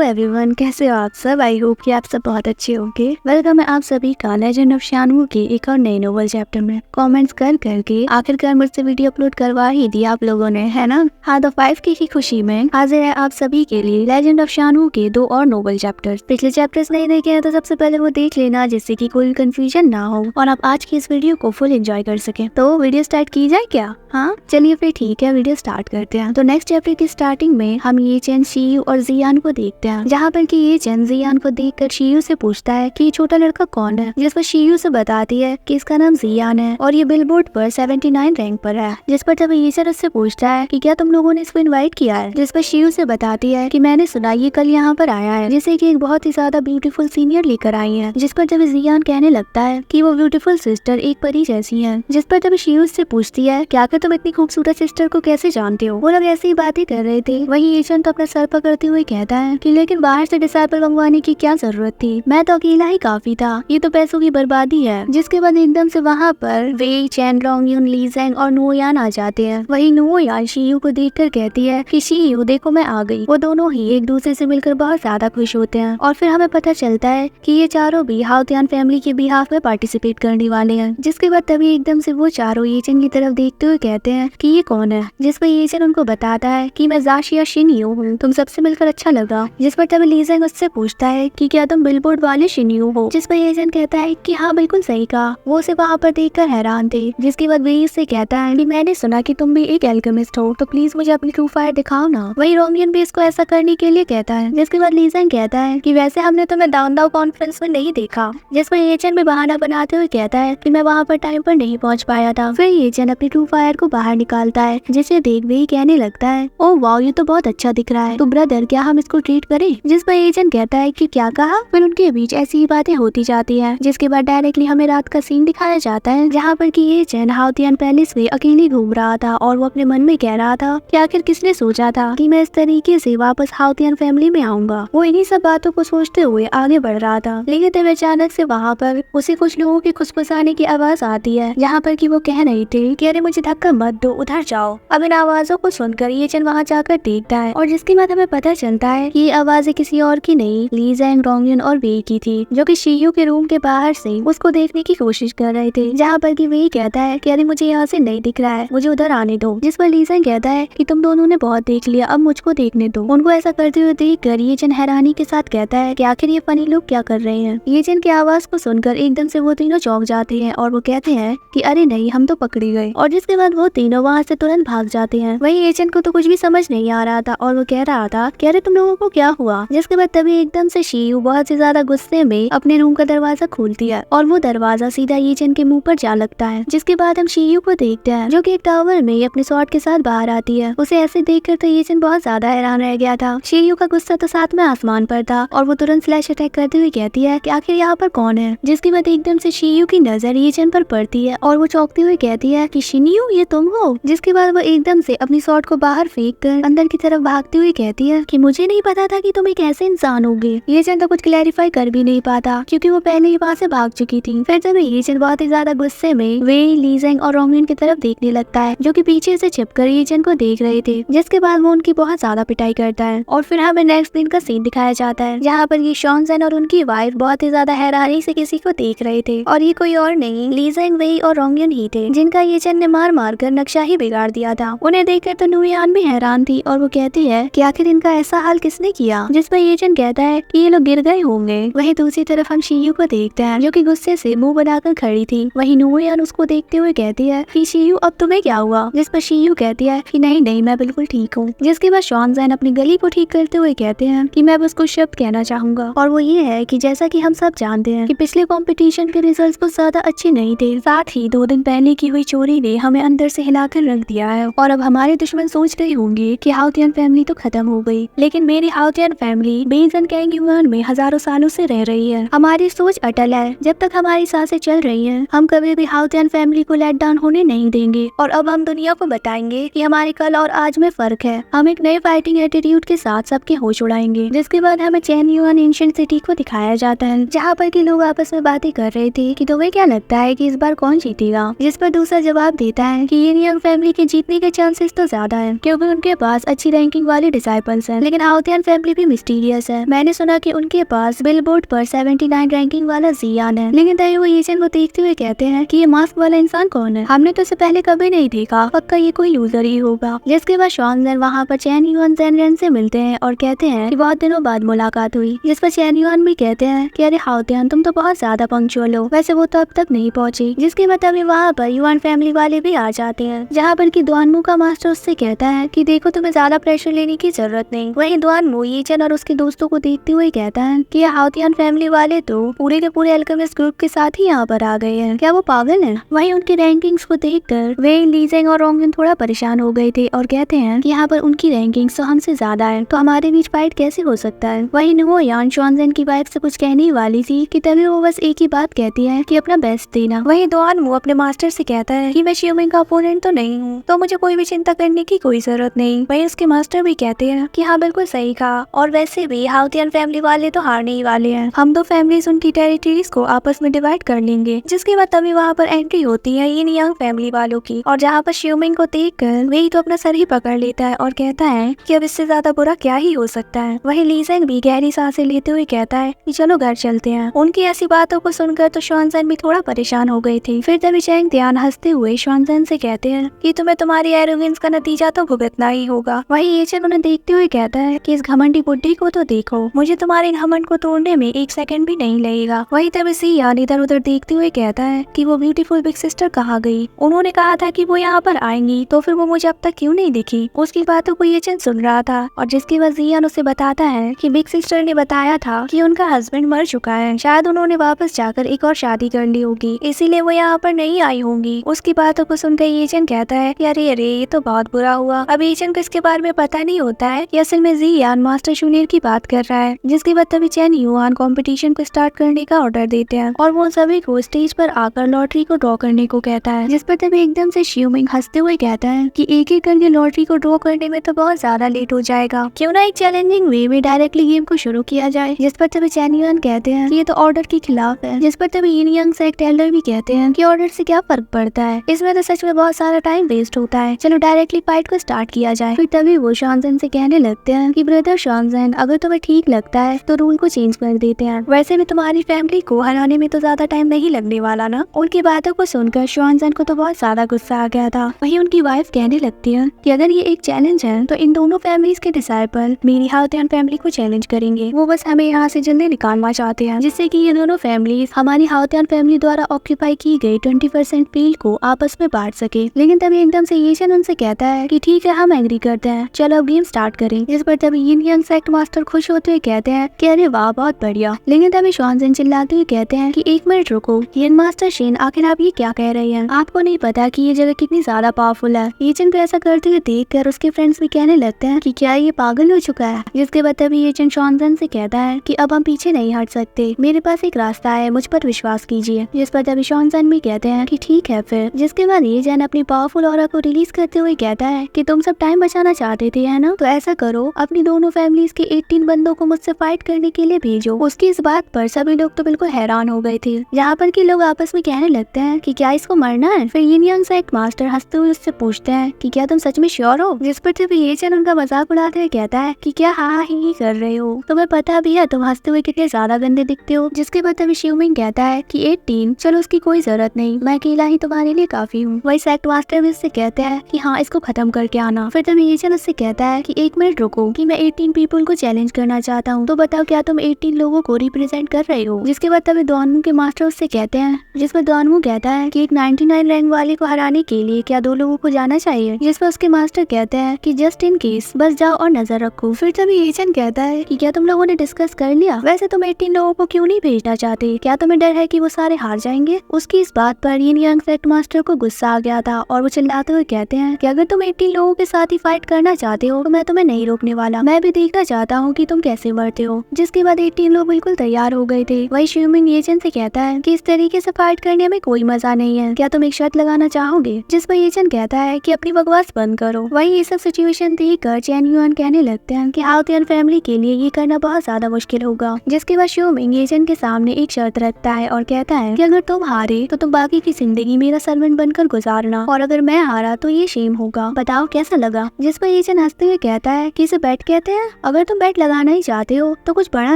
Everyone, कैसे हो आप सब। आई होप कि आप सब बहुत अच्छे होंगे। वेलकम है आप सभी का लेजेंड ऑफ शानवू के एक और नए नोवेल चैप्टर में। कमेंट्स कर करके आखिरकार मुझसे वीडियो अपलोड करवा ही दिया आप लोगों ने, है ना। हाँ, तो 5K की खुशी में हाजिर है आप सभी के लिए लेजेंड ऑफ शानवू के 2 और नोवेल चैप्टर्स। पिछले चैप्टर्स नहीं देखे हैं तो सबसे पहले वो देख लेना, जिससे कि कोई कंफ्यूजन ना हो और आप आज की इस वीडियो को फुल एंजॉय कर सके। तो वीडियो स्टार्ट की जाए क्या? हाँ चलिए फिर ठीक है, वीडियो स्टार्ट करते हैं। तो नेक्स्ट चैप्टर की स्टार्टिंग में हम ये चैन शियू और जियान को देखते हैं, जहाँ पर कि ये चैन जियान को देखकर शियू से पूछता है कि ये छोटा लड़का कौन है, जिस पर शियू से बताती है कि इसका नाम जियान है और ये बिलबोर्ड पर 79 रैंक पर है। जिस पर तब ये चैन उससे पूछता है कि क्या तुम लोगों ने इसको इनवाइट किया है, जिस पर शियू से बताती है कि मैंने सुना ये कल यहाँ पर आया है, जिसे कि एक बहुत ही ज्यादा ब्यूटीफुल सीनियर लेकर आई है। जिस पर जब जियान कहने लगता है कि वो ब्यूटीफुल सिस्टर एक परी जैसी है। जिस पर तब शियू से पूछती है क्या कर तुम इतनी खूबसूरत सिस्टर को कैसे जानते हो। वो लोग ऐसी ही बातें कर रहे थे। वही एचन तो अपना सर पकड़ते हुए कहता है कि लेकिन बाहर से डिसाइपल मंगवाने की क्या जरूरत थी, मैं तो अकेला ही काफी था, ये तो पैसों की बर्बादी है। जिसके बाद एकदम से वहाँ पर वे, चैन लॉन्गयून, ली ज़ेंग और नुओयान आ जाते हैं। वही नुओयान शियू को देखकर कहती है कि शियू देखो मैं आ गई। वो दोनों ही एक दूसरे से मिलकर बहुत ज्यादा खुश होते हैं और फिर हमें पता चलता है कि ये चारों भी हाउतियान फैमिली के बिहाफ में पार्टिसिपेट करने वाले हैं। जिसके बाद तभी एकदम से वो चारों येचन की तरफ देखते हुए कहते हैं कि ये कौन है। जिस पर येचन उनको बताता है कि मैं जाशिया शिनयू हूँ, तुम सबसे मिलकर अच्छा लगा। जिस पर तभी ली ज़ेंग उससे पूछता है कि क्या तुम बिलबोर्ड वाले शिनयू हो। जिस पर येचन कहता है कि हाँ बिल्कुल सही कहा। वो उसे वहाँ पर देखकर हैरान थे। जिसके बाद वे इससे कहता है कि मैंने सुना कि तुम भी एक एल्केमिस्ट हो, तो प्लीज मुझे अपनी ट्रू फायर दिखाओ ना। वही रोमियन भी इसको ऐसा करने के लिए कहता है। जिसके बाद ली ज़ेंग कहता है कि वैसे हमने तुम्हें दाउनदाउ कॉन्फ्रेंस में नहीं देखा। जिस पर येचन भी बहाना बनाते हुए कहता है कि मैं वहाँ पर टाइम पर नहीं पहुँच पाया था। फिर येचन अपनी ट्रू फायर को बाहर निकालता है, जिसे देख वे कहने लगता है ओह वाओ ये तो बहुत अच्छा दिख रहा है, तो ब्रदर क्या हम इसको ट्रीट करें। जिस पर एजेंट कहता है कि क्या कहा। फिर उनके बीच ऐसी ही बातें होती जाती है। जिसके बाद डायरेक्टली हमें रात का सीन दिखाया जाता है, जहाँ पर कि एजेंट हाउतियान पैलेस में अकेले घूम रहा था और वो अपने मन में कह रहा था कि आखिर किसने सोचा था कि मैं इस तरीके से वापस हाउतियान फैमिली में आऊंगा। वो इन्हीं सब बातों को सोचते हुए आगे बढ़ रहा था, लेकिन तब अचानक से वहाँ पर उसे कुछ लोगों की खुसफुसाने की आवाज आती है, जहाँ पर कि वो कह रहे थे कि अरे मुझे धक्का मत दो, उधर जाओ। अब इन आवाजों को सुनकर येचन वहाँ जाकर देखता है और जिसके बाद हमें पता चलता है कि ये आवाजें किसी और की नहीं, ली ज़ेंग, रोंगयुन और वे की थी, जो कि शियू के रूम के बाहर से उसको देखने की कोशिश कर रहे थे। जहाँ पर कि वे कहता है कि अरे मुझे यहाँ से नहीं दिख रहा है, मुझे उधर आने दो। जिस पर ली ज़ेंग कहता है कि तुम दोनों ने बहुत देख लिया, अब मुझको देखने दो। उनको ऐसा करते हुए देखकर येचन हैरानी के साथ कहता है कि आखिर ये फनी लोग क्या कर रहे हैं। येचन की आवाज को सुनकर एकदम से वो तीनों चौंक जाते हैं और वो कहते हैं कि अरे नहीं हम तो पकड़े गए। और जिसके बाद वो तीनों वहाँ से तुरंत भाग जाते हैं। वही येचन को तो कुछ भी समझ नहीं आ रहा था और वो कह रहा था कि अरे तुम लोगों को क्या हुआ। जिसके बाद तभी एकदम से शियू बहुत ही ज्यादा गुस्से में अपने रूम का दरवाजा खोलती है और वो दरवाजा सीधा येचन के मुंह पर जा लगता है। जिसके बाद हम शियू को देखते हैं, जो कि एक टावर में अपने स्वॉर्ड के साथ बाहर आती है। उसे ऐसे देखकर तो येचन बहुत ज्यादा हैरान रह गया था। शियू का गुस्सा तो साथ में आसमान पर था और वो तुरंत फ्लैश अटैक करते हुए कहती है कि आखिर यहाँ पर कौन है। जिसके बाद एकदम से शियू की नजर येचन पर पड़ती है और वो चौंकते हुए कहती है कि शिनयू ये तुम हो। जिसके बाद वो एकदम से अपनी स्वॉर्ड को बाहर फेंक कर अंदर की तरफ भागती हुई कहती है कि मुझे नहीं पता था कि तुम एक ऐसे इंसान होगे। येचन तो कुछ क्लैरिफाई कर भी नहीं पाता क्योंकि वो पहले ही वहाँ से भाग चुकी थी। फिर जब येचन बहुत ही ज्यादा गुस्से में वे, ली ज़ेंग और रोंगयुन की तरफ देखने लगता है, जो कि पीछे से छिपकर येचन को देख रहे थे। जिसके बाद वो उनकी बहुत ज्यादा पिटाई करता है और फिर हमें नेक्स्ट दिन का सीन दिखाया जाता है, जहाँ पर ये शॉनज़ेन और उनकी वाइफ बहुत ही ज्यादा हैरानी से किसी को देख रहे थे और ये कोई और नहीं ली ज़ेंग, वे और रोंगयुन ही थे, जिनका येचन ने मार मार कर नक्शा ही बिगाड़ दिया था। उन्हें देखकर तो नुओयान भी हैरान थी और वो कहती है कि आखिर इनका ऐसा हाल किसने किया। जिस पर येचन कहता है कि ये लोग गिर गए होंगे। वहीं दूसरी तरफ हम शियू को देखते हैं, जो कि गुस्से से मुंह बनाकर खड़ी थी। वहीं नुओयान उसको देखते हुए कहती है कि शियू अब तुम्हें क्या हुआ। जिस पर शियू कहती है कि नहीं नहीं मैं बिल्कुल ठीक हूँ। जिसके बाद शॉनज़ेन अपनी गली को ठीक करते हुए कहते हैं कि मैं बस कुछ शब्द कहना चाहूंगा, और वो ये है कि जैसा कि हम सब जानते हैं कि पिछले कंपटीशन के रिजल्ट्स बहुत ज्यादा अच्छे नहीं थे। साथ ही 2 दिन पहले की हुई चोरी ने हमें अंदर से हिलाकर रख दिया है और अब हमारे दुश्मन सोच रहे होंगे कि हाउतियान फैमिली तो खत्म हो गई, लेकिन मेरी हाउतियान फैमिली बेजन कैंगयुआन में हजारों सालों से रह रही है। हमारी सोच अटल है, जब तक हमारी सांसें चल रही हैं, हम कभी भी हाउतियान फैमिली को लेट डाउन होने नहीं देंगे और अब हम दुनिया को बताएंगे कि हमारे कल और आज में फर्क है। हम एक नए फाइटिंग एटीट्यूड के साथ सबके होश उड़ाएंगे। जिसके बाद हमें चैनयुआन एंशिएंट सिटी को दिखाया जाता है, जहाँ पर के लोग आपस में बातें कर रहे थे कि तुम्हें क्या लगता है कि इस बार कौन जीतेगा। जिस पर दूसरा जवाब देता है कि येनियांग फैमिली के जीतने के चांसेस तो ज्यादा है, क्योंकि उनके पास अच्छी रैंकिंग वाले डिसाइपल्स हैं, लेकिन हाउतियान फैमिली काफी भी मिस्टीरियस है। मैंने सुना कि उनके पास बिलबोर्ड पर 79 रैंकिंग वाला जियान है। लेकिन तभी वो एजेंट को देखते हुए कहते हैं कि ये मास्क वाला इंसान कौन है, हमने तो इसे पहले कभी नहीं देखा, पक्का ये कोई यूजर ही होगा। जिसके बाद शॉन्जन वहाँ पर चैन युआन ज़ेनरेन से मिलते हैं और कहते हैं कि बहुत दिनों बाद मुलाकात हुई। जिस पर चैन युआन भी कहते हैं कि अरे हाओतियान, तुम तो बहुत ज्यादा पंक्चुअल हो, वैसे वो तो अब तक नहीं पहुंची। जिसके बाद अभी वहाँ पर युआन फैमिली वाले भी आ जाते हैं, जहाँ पर की दुआनमू का मास्टर उससे कहता है कि देखो तुम्हें ज्यादा प्रेशर लेने की जरूरत नहीं। वहीं दुआनमू येचन और उसके दोस्तों को देखते हुए कहता है कि हाओतियान फैमिली वाले तो पूरे के पूरे अल्केमिस्ट ग्रुप के साथ ही यहाँ पर आ गए हैं, क्या वो पागल है? वहीं उनकी रैंकिंग्स को देखकर वे, लीजेंग और रोंगन थोड़ा परेशान हो गए थे और कहते हैं कि यहाँ पर उनकी रैंकिंग्स तो हमसे ज्यादा है, तो हमारे बीच फाइट कैसे हो सकता है। वहीं नुओ यान शॉन्जन की वाइफ से कुछ कहने वाली थी कि तभी वो बस एक ही बात कहती है कि अपना बेस्ट देना। वहीं दुआनमू अपने मास्टर से कहता है कि मैं शियोमिंग का अपोनेंट तो नहीं हूँ, तो मुझे कोई भी चिंता करने की कोई जरूरत नहीं। वहीं उसके मास्टर भी कहते हैं कि हाँ बिल्कुल सही कहा, और वैसे भी हाओतियान फैमिली वाले तो हारने ही वाले हैं, हम दो फैमिलीज उनकी टेरिटरीज को आपस में डिवाइड कर लेंगे। जिसके बाद तभी वहाँ पर एंट्री होती है यिन यांग फैमिली वालों की, और जहाँ पर शियोमिंग को देखकर वही तो अपना सर ही पकड़ लेता है और कहता है कि अब इससे ज्यादा बुरा क्या ही हो सकता है। वही लीजेंग भी गहरी सांसें लेते हुए कहता है कि चलो घर चलते हैं। उनकी ऐसी बातों को सुनकर तो शॉन्जन भी थोड़ा परेशान हो गई थी। फिर तभी चैंग ध्यान हंसते हुए शॉन्जन से कहते हैं कि तुम्हें तुम्हारी एरोगेंस का नतीजा तो भुगतना ही होगा। वही येचन उन्हें देखते हुए कहता है कि इस घमंडी बुड्ढी को तो देखो, मुझे तुम्हारे घमंड को तोड़ने में एक सेकंड भी नहीं लगेगा। वही तभी सियान इधर उधर देखते हुए कहता है कि वो ब्यूटीफुल बिग सिस्टर कहाँ गई, उन्होंने कहा था कि वो यहाँ पर आएंगी, तो फिर वो मुझे अब तक क्यों नहीं दिखी। उसकी बातों को येचन सुन रहा था, और जिसके बाद जियान उसे बताता है कि बिग सिस्टर ने बताया था कि उनका हस्बैंड मर चुका है, शायद उन्होंने वापस जाकर एक और शादी कर ली होगी, इसीलिए वो यहाँ पर नहीं आई होंगी। उसकी बातों को सुनकर येचन कहता है कि अरे अरे ये तो बहुत बुरा हुआ। अब येचन को इसके बारे में पता नहीं होता है कि असल में जियान मास्टर जूनियर की बात कर रहा है। जिसके बाद तभी चैन युआन कंपटीशन को स्टार्ट करने का ऑर्डर देते हैं और वो सभी को स्टेज पर आकर लॉटरी को ड्रॉ करने को कहता है। जिस पर तभी एकदम से शियोमिंग हंसते हुए कहता है कि एक एक करके लॉटरी को ड्रॉ करने में तो बहुत ज्यादा लेट हो जाएगा, क्यों ना एक चैलेंजिंग वे में डायरेक्टली गेम को शुरू किया जाए। जिस पर तभी चैन युआन कहते हैं कि ये तो ऑर्डर के खिलाफ है। जिस पर तभी यिन यांग सेक्ट एल्डर भी कहते हैं कि ऑर्डर से क्या फर्क पड़ता है, इसमें तो सच में बहुत सारा टाइम वेस्ट होता है, चलो डायरेक्टली फाइट को स्टार्ट किया जाए। फिर तभी वो शॉन्जन से कहने लगते हैं कि ब्रदर शॉन्जन, अगर तुम्हें ठीक लगता है तो रूल को चेंज कर देते हैं, वैसे भी तुम्हारी फैमिली को हराने में तो ज्यादा टाइम नहीं लगने वाला ना। उनकी बातों को सुनकर शॉन्जन को तो बहुत ज्यादा गुस्सा आ गया था। वहीं उनकी वाइफ कहने लगती है कि अगर ये एक चैलेंज है तो इन दोनों फैमिलीज के डिसाइपल मेरी हाओतियान फैमिली को चैलेंज करेंगे, वो बस हमें यहाँ से जल्दी निकालना चाहते हैं, जिससे कि ये दोनों फैमिलीज हमारी हाओतियान फैमिली द्वारा ऑक्यूपाई की गई 20% फील्ड को आपस में बांट सके। लेकिन तभी एकदम से येचन उनसे कहता है कि ठीक है, हम एग्री करते हैं, चलो अब गेम स्टार्ट करें। जिस पर तभी यिन यांग सेक्ट मास्टर खुश होते हुए कहते हैं कि अरे वाह बहुत बढ़िया। लेकिन तभी शॉन्जन चिल्लाते हुए कहते हैं कि एक मिनट रुको, यिन मास्टर शेन, आखिर आप ये क्या कह रहे हैं, आपको नहीं पता कि ये जगह कितनी ज्यादा पावरफुल है। येचन को ऐसा करते हुए देखकर उसके फ्रेंड्स भी कहने लगते हैं कि क्या ये पागल हो चुका है। जिसके बाद तभी येचन शॉन्जन से कहता है कि अब हम पीछे नहीं हट सकते, मेरे पास एक रास्ता है, मुझ पर विश्वास कीजिए। जिस पर तभी शॉन्जन भी कहते हैं कि ठीक है फिर। जिसके बाद येचन अपनी पावरफुल ऑरा को रिलीज करते हुए कहता है कि तुम सब टाइम बचाना चाहते थे है ना, तो ऐसा करो, अपनी दोनों फैमिलीज के 18 बंदों को मुझसे फाइट करने के लिए भेजो। उसकी इस बात पर सभी लोग तो बिल्कुल हैरान हो गए थे, जहाँ पर कि लोग आपस में कहने लगते हैं कि क्या इसको मरना है। फिर यिन यांग सेक्ट मास्टर हंसते हुए उससे पूछते हैं कि क्या तुम सच में श्योर हो। जिस पर तभी येचन उनका मजाक उड़ाते हुए कहता है कि क्या हाँ ही कर रहे हो, तुम्हें पता भी है तुम हंसते हुए कितने ज्यादा गंदे दिखते हो। जिसके बाद तभी शियोमिंग कहता है कि 18, चलो उसकी कोई जरूरत नहीं, मैं अकेला ही तुम्हारे लिए काफी हूँ। वही सेक्ट मास्टर भी उससे कहते हैं कि हाँ इसको खत्म करके आना। फिर तभी येचन उससे कहता है कि एक मिनट रुको, कि मैं 18 पीपल को चैलेंज करना चाहता हूँ, तो बताओ क्या तुम 18 लोगों को रिप्रेजेंट कर रहे हो। जिसके बाद तभी दुआनमू के मास्टर उससे कहते हैं, जिसमें दुआनमू कहता है कि एक 99 रैंक वाले को हराने के लिए क्या 2 लोगों को जाना चाहिए। जिस पर उसके मास्टर कहते हैं कि जस्ट इन केस, बस जाओ और नजर रखो। फिर तभी येचन कहता है कि क्या तुम लोगों ने डिस्कस कर लिया, वैसे तुम 18 लोगों को क्यों नहीं भेजना चाहते, क्या तुम्हें डर है कि वो सारे हार जाएंगे। उसकी इस बात पर यिन यांग सेक्ट मास्टर को गुस्सा आ गया था और वो चिल्लाते हुए कहते हैं कि अगर तुम 18 लोगों के साथ ही फाइट करना चाहते हो तो मैं तुम्हें नहीं रोकने वाला, मैं भी देखना चाहता हूँ कि तुम कैसे मरते हो। जिसके बाद 18 लोग बिल्कुल तैयार हो गए थे। वही शियोमिंग येचन से कहता है कि इस तरीके से फाइट करने में कोई मजा नहीं है, क्या तुम एक शर्त लगाना चाहोगे। जिस पर येचन कहता है कि अपनी बकवास बंद करो। वही ये सब सिचुएशन देखकर चैन युआन कहने लगते हैं कि हाओतियान फैमिली के लिए ये करना बहुत ज्यादा मुश्किल होगा। जिसके बाद शियोमिंग येचन के सामने एक शर्त रखता है और कहता है कि अगर तुम हारे तो तुम बाकी की जिंदगी मेरा सर्वेंट बनकर गुजारना, और अगर मैं हारा तो ये शेम होगा, बताओ कैसा लगा। जिस पर येचन हंसते हुए कहता है कि इसे बेट कहते हैं। अगर तुम बेट लगाना ही चाहते हो तो कुछ बड़ा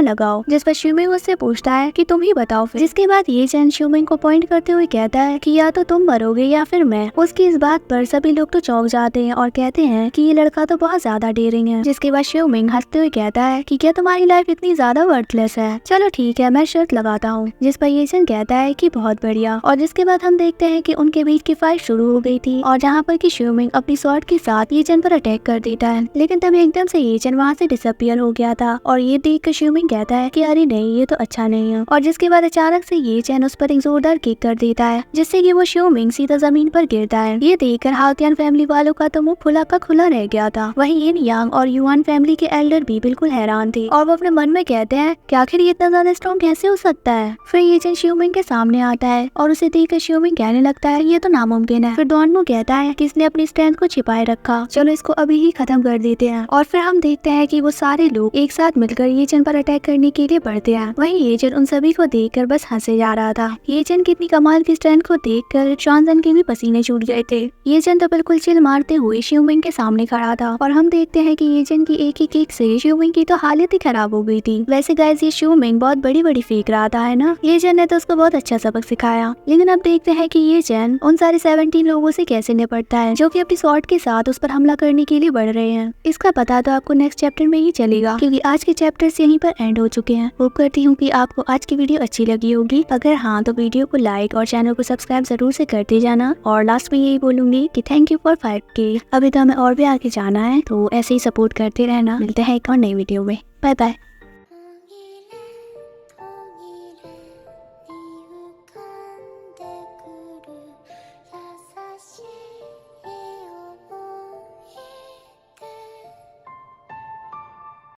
लगाओ। जिस पर शीमिंग उससे पूछता है कि तुम ही बताओ फिर। जिसके बाद ये चैन शीमिंग को पॉइंट करते हुए कहता है कि या तो तुम मरोगे या फिर मैं। उसकी इस बात पर सभी लोग तो चौंक जाते हैं और कहते हैं कि ये लड़का तो बहुत ज्यादा डेयरिंग है। जिसके बाद शीमिंग हंसते हुए कहता है कि क्या तुम्हारी लाइफ इतनी ज्यादा वर्थलेस है? चलो ठीक है, मैं शर्त लगाता हूँ। जिस पर ये चैन कहता है कि बहुत बढ़िया। और जिसके बाद हम देखते हैं कि उनके बीच की फाइट शुरू हो गई थी और जहाँ पर कि शीमिंग अपनी स्वॉर्ड के साथ ये चैन पर अटैक कर देता है। लेकिन तभी एकदम से ये चैन वहाँ से डिसअपियर हो गया था और ये देख कर शीमिंग कहता है कि अरे नहीं, ये तो अच्छा नहीं है। और जिसके बाद अचानक से ये चैन उस पर एक जोरदार किक कर देता है जिससे कि वो शीमिंग सीधा जमीन पर गिरता है। ये देखकर हाउतियान फैमिली वालों का तो मुंह खुला का खुला रह गया था। वहीं इन यांग और युआन फैमिली के एल्डर भी बिल्कुल हैरान थे और वो अपने मन में कहते हैं कि आखिर ये इतना ज्यादा स्ट्रॉन्ग कैसे हो सकता है। फिर ये चैन शीमिंग के सामने आता है और उसे देखकर शीमिंग कहने लगता है ये तो नामुमकिन है। फिर डॉनमू कहता है कि इसने अपनी स्ट्रेंथ को छिपाए रखा, चलो इसको अभी ही खत्म कर देते हैं। और फिर हम देखते हैं कि वो सारे लोग एक साथ मिलकर ये चैन पर अटैक करने के लिए बढ़ते हैं। वहीं ये चैन उन सभी को देखकर बस हंसे जा रहा था। ये चैन की इतनी कमाल की स्ट्रेंथ को देखकर शॉनजन के भी पसीने छूट गए थे। ये चैन तो बिल्कुल चिल मारते हुए शीमिंग के सामने खड़ा था और हम देखते हैं कि ये चैन की एक ही किक से शीमिंग की तो हालत ही खराब हो गई थी। वैसे गाइस ये शीमिंग बहुत बड़ी बड़ी फेंक रहा था, है ना? ये चैन ने तो उसको बहुत अच्छा सबक सिखाया। लेकिन अब देखते हैं कि ये चैन उन सारे 17 लोगों से कैसे निपटता है जो कि अपनी स्वॉर्ड के साथ उस पर हमला करने के लिए बढ़ रहे हैं। इसका पता तो आपको नेक्स्ट चैप्टर में ही चलेगा क्योंकि आज के चैप्टर्स यहीं पर एंड हो चुके हैं। होप करती हूँ कि आपको आज की वीडियो अच्छी लगी होगी। अगर हाँ तो वीडियो को लाइक और चैनल को सब्सक्राइब जरूर से करते जाना। और लास्ट में यही बोलूंगी कि थैंक यू फॉर 5K। अभी तो हमें और भी आगे जाना है, तो ऐसे ही सपोर्ट करते रहना। मिलते हैं एक और नई वीडियो में। Bye bye.